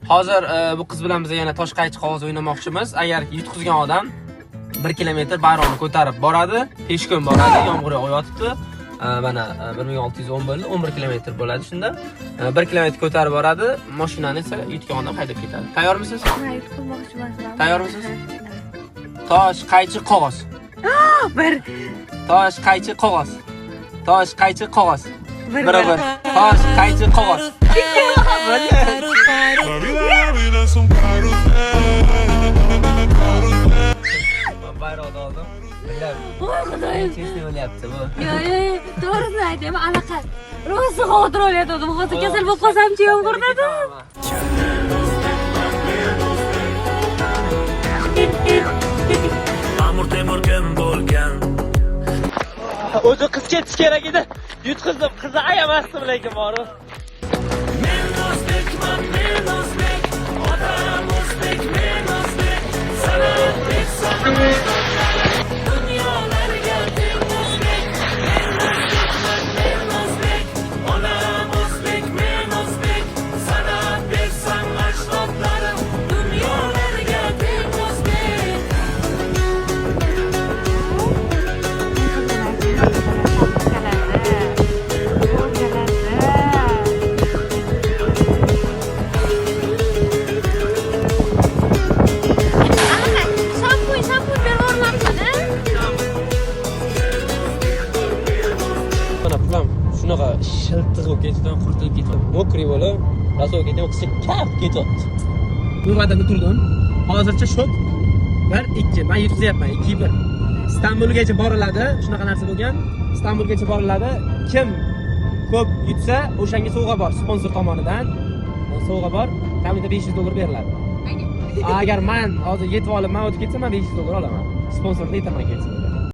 Hozir bu qiz bilan biz yana tosh qaychi qog'oz o'ynamoqchimiz. Agar yutqizgan odam 1 kilometr bayrog'ini ko'tarib boradi, peshkom boradi, yomg'ir yog'yotibdi. Mana 1610 bo'ldi, 11 kilometr bo'ladi shunda. 1 kilometr ko'tarib boradi, mashinani esa yutgan odam haydab ketadi. Tayyormisiz? Ha, yutqizmoqchiman. Tayyormisiz? Tosh qaychi qog'oz. Bir. Tosh qaychi qog'oz. Tosh qaychi qog'oz. Bir. Tosh qaychi qog'oz. Bayroqni oldim. Voy xudoyim. Chesni bo'lyapti bu. Yo'q, to'g'risini aytaymi, anaqa. Rosa xavotir olayotgandim. Hozir kasal bo'lib qolsam-chi yomg'irda. Amur temur kim bo'lgan? O'zi qiz ketish kerak edi. Yutqizdim. Qizni ayamasdim lekin borib. Men o'zbekman, men o'zbek. Otam o'zbek, men o'zbek. San'atbek, san'atbek. Dunyolarga teng o'zbek. Men o'zbekman, men o'zbek. Onam o'zbek, men o'zbek. San'atbek, san'atlarim. Dunyolarga teng o'zbek. Shampun bervormabsiz-a? Mana pulam shunaqa shiltiq bo'lib ketdi, qurtilib ketdi. Mokriy bo'lib, rasoga ketdi, qizcha kaf ketyapti. Bu va'dani turdim. Hozircha shot 1-2. Men yutqizyapman 2-1. Istanbulgacha boriladi. Shunaqa narsa bo'lgan. Istanbulgacha boriladi. Kim ko'p yutsa, o'shanga sovg'a bor sponsor tomonidan. Sovg'a bor. Kamida $500 beriladi. Agar men hozir yetib olib, men o'tib ketsam, men $500 olaman. Sponsorni aytaman ketsin.